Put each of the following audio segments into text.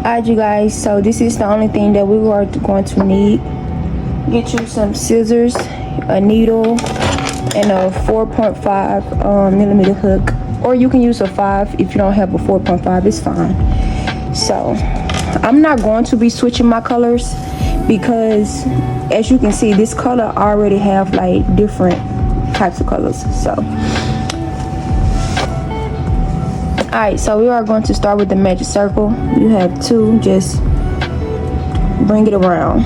Alright, you guys, so this is the only thing that we are going to need. Get you some scissors, a needle, and a 4.5 millimeter hook, or you can use a 5 if you don't have a 4.5, it's fine. So I'm not going to be switching my colors because as you can see, this color already have like different types of colors. So alright, so we are going to start with the magic circle. You have 2, just bring it around.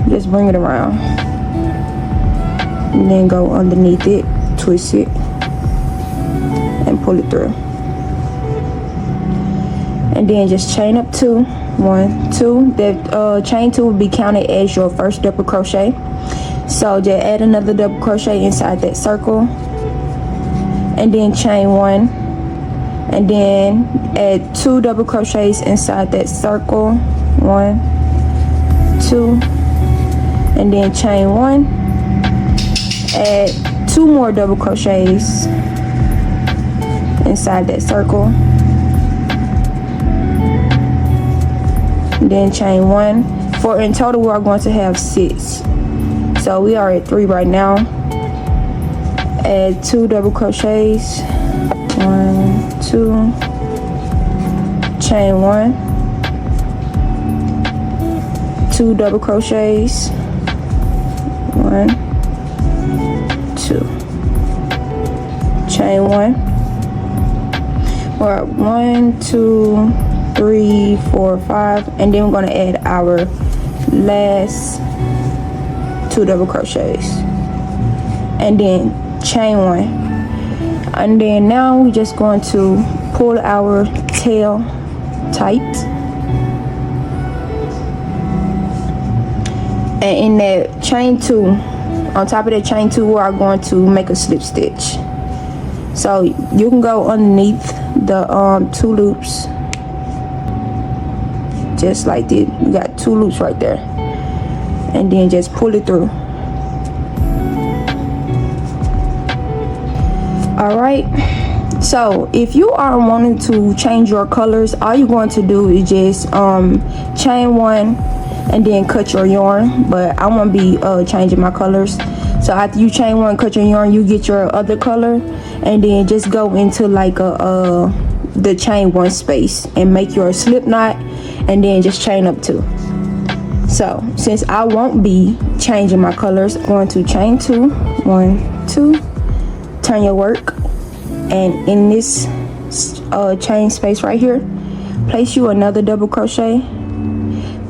Just bring it around. And then go underneath it, twist it, and pull it through. And then just chain up 2. 1, 2. That chain 2 will be counted as your first double crochet. So just add another double crochet inside that circle. And then chain 1. And then add 2 double crochets inside that circle. 1, 2, and then chain 1. Add 2 more double crochets inside that circle. And then chain 1. For in total we are going to have 6. So we are at 3 right now. Add 2 double crochets. 1, 2, chain 1, 2 double crochets, 1, 2, chain 1. We're at 1, 2, 3, 4, 5, and then we're going to add our last 2 double crochets, and then chain 1. And then now we're just going to pull our tail tight, and in that chain 2, on top of that chain 2, we are going to make a slip stitch. So you can go underneath the 2 loops, just like this. You got 2 loops right there, and then just pull it through. Alright, so if you are wanting to change your colors, all you're going to do is just chain 1 and then cut your yarn. But I won't be changing my colors. So after you chain 1, cut your yarn, you get your other color, and then just go into like the chain 1 space and make your slip knot, and then just chain up 2. So since I won't be changing my colors, I'm going to chain 2, 1, 2. Turn your work, and in this chain space right here, place you another double crochet,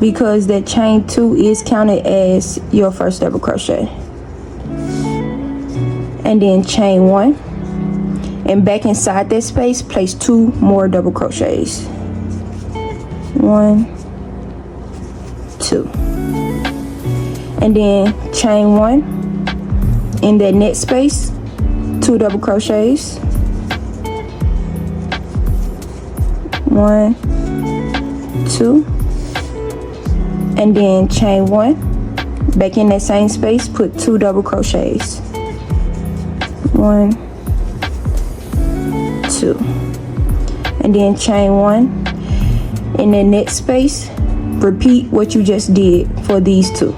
because that chain 2 is counted as your first double crochet. And then chain 1, and back inside that space place 2 more double crochets. 1, 2, and then chain 1 in that net space, 2 double crochets, 1, 2, and then chain 1 back in that same space, put 2 double crochets, 1, 2, and then chain 1 in the net space. Repeat what you just did for these 2,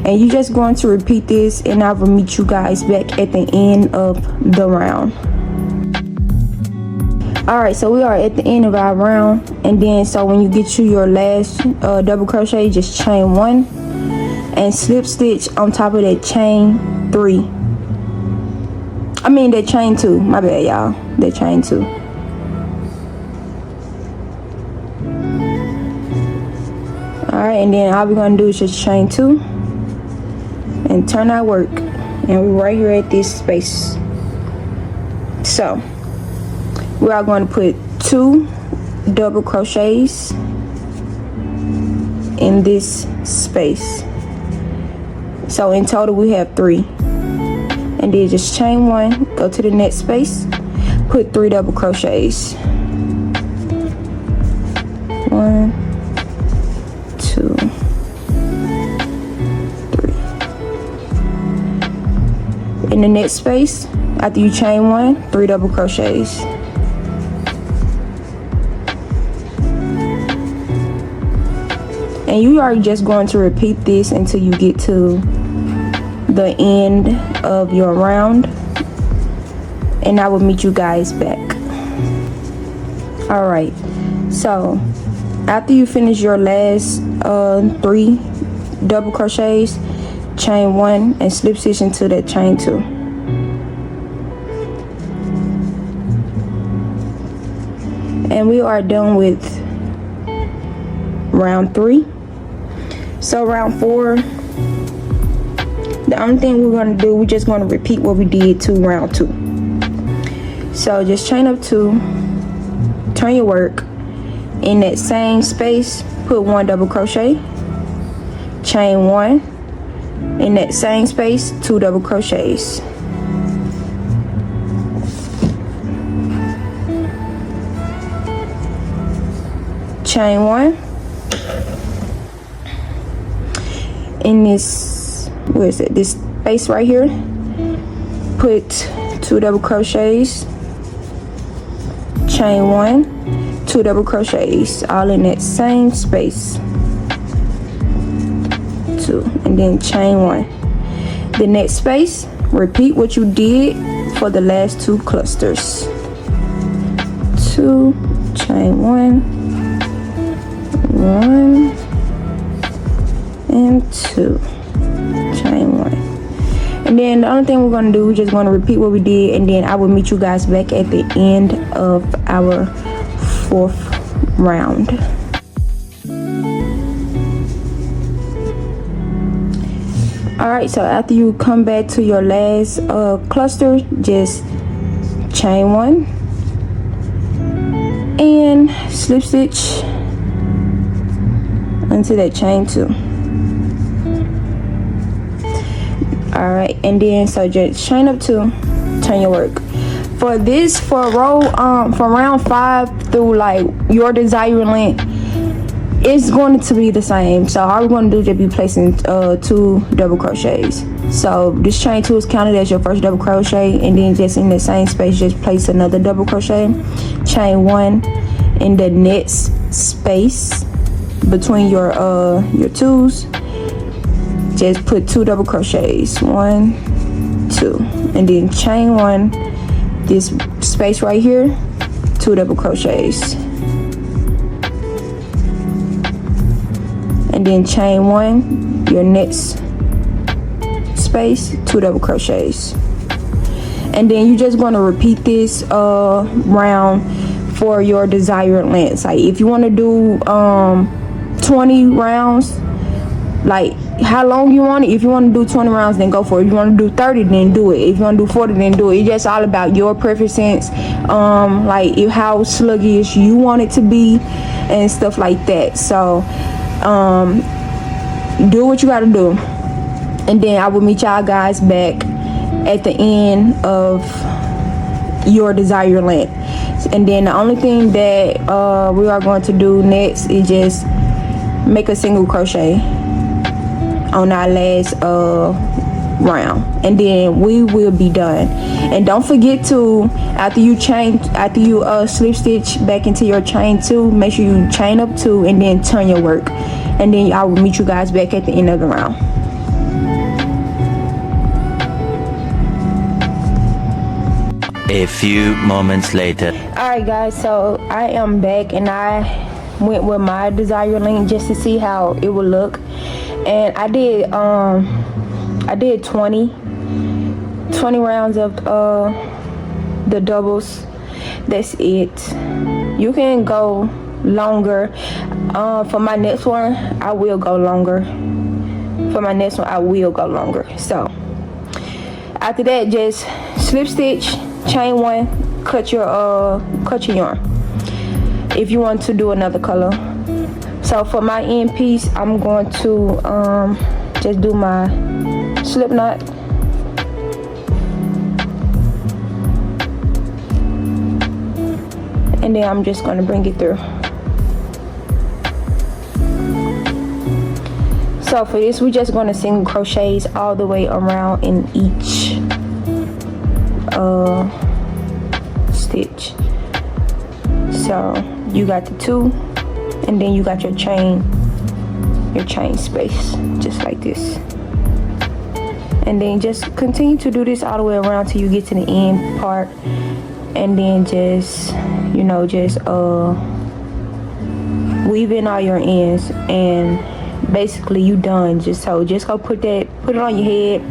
and you're just going to repeat this, and I will meet you guys back at the end of the round. Alright, so we are at the end of our round, and then so when you get to your last double crochet, just chain 1 and slip stitch on top of that chain 3. I mean that chain 2, my bad y'all, that chain 2. Alright, and then all we're going to do is just chain 2 and turn our work, and we're right here at this space. So we are going to put 2 double crochets in this space. So in total we have 3, and then just chain 1, go to the next space, put 3 double crochets. 1, 2, 3. In the next space, after you chain 1, 3 double crochets. and you are just going to repeat this until you get to the end of your round, and I will meet you guys back. All right, so after you finish your last 3 double crochets, chain 1 and slip stitch into that chain 2. And we are done with round 3. So round 4, the only thing we're going to do, we're just going to repeat what we did to round 2. So just chain up 2, turn your work, in that same space put 1 double crochet, chain 1, in that same space 2 double crochets, chain 1, in this, where is it, this space right here, put 2 double crochets, chain 1, 2 double crochets, all in that same space, 2, and then chain 1. The next space, repeat what you did for the last 2 clusters, 2, chain 1, 1 and 2, chain 1. And then the only thing we're going to do, we're just going to repeat what we did, and then I will meet you guys back at the end of our 4th round. Alright, so after you come back to your last cluster, just chain 1 and slip stitch into that chain 2. Alright, and then so just chain up 2, turn your work. For this, for row from round 5 through like your desired length, it's going to be the same. So all we're going to do is just be placing 2 double crochets. So this chain 2 is counted as your first double crochet, and then just in the same space just place another double crochet, chain 1 in the next space between your 2s, just put 2 double crochets, 1, 2, and then chain 1, this space right here, 2 double crochets, and then chain 1, your next space, 2 double crochets, and then you're just going to repeat this round for your desired lengths. Like if you want to do 20 rounds, like how long you want it. If you want to do 20 rounds, then go for it. If you want to do 30, then do it. If you want to do 40, then do it. It's just all about your preference, like how sluggish you want it to be and stuff like that. So do what you got to do, and then I will meet y'all guys back at the end of your desired length. And then the only thing that we are going to do next is just make a single crochet on our last round, and then we will be done. And don't forget to, after you slip stitch back into your chain 2, make sure you chain up 2 and then turn your work, and then I will meet you guys back at the end of the round. A few moments later. Alright guys, so I am back, and I went with my desired length just to see how it would look, and I did 20 rounds of the doubles. That's it. You can go longer. For my next one I will go longer. So after that, just slip stitch, chain 1, cut your yarn if you want to do another color. So for my end piece, I'm going to just do my slip knot, and then I'm just going to bring it through. So for this, we're just going to single crochets all the way around in each stitch. So you got the 2, and then you got your chain your chain space, just like this. And then just continue to do this all the way around till you get to the end part, and then just, you know, just weave in all your ends, and basically you done. Just go put it on your head,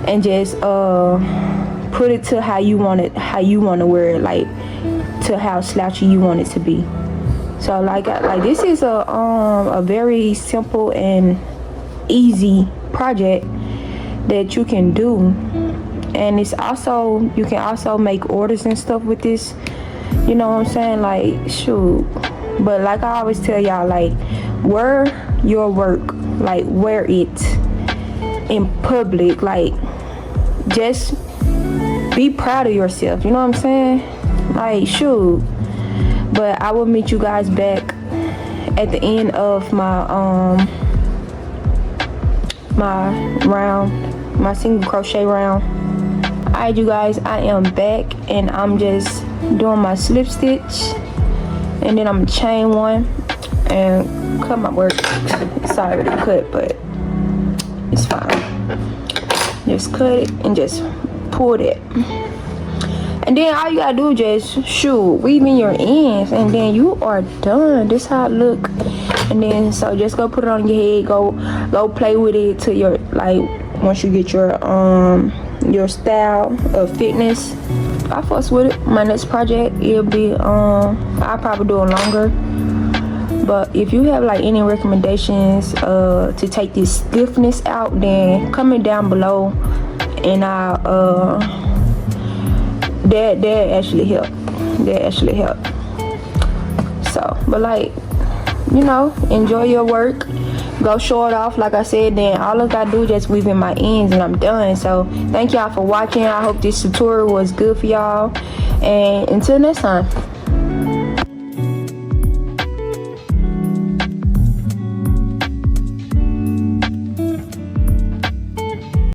and just put it to how you want to wear it, like to how slouchy you want it to be. So like this is a very simple and easy project that you can do, and it's also, you can also make orders and stuff with this, you know what I'm saying, like shoot. But like I always tell y'all, like, wear your work, like wear it in public, like just be proud of yourself, you know what I'm saying, like shoot. But I will meet you guys back at the end of my my single crochet round. Alright you guys, I am back, and I'm just doing my slip stitch, and then I'm gonna chain one and cut my work. Sorry to cut, but it's fine. Just cut it and just pull it. And then all you gotta do is just weave in your ends, and then you are done. This how it look. And then so just go put it on your head, go play with it to your, like, once you get your style of fitness. I fuss with it. My next project, it'll be I'll probably do it longer. But if you have like any recommendations to take this stiffness out, then comment down below, and I'll that actually help. So, but like, you know, enjoy your work, go show it off like I said. Then all I gotta do is just weave in my ends, and I'm done. So thank y'all for watching. I hope this tutorial was good for y'all, and until next time.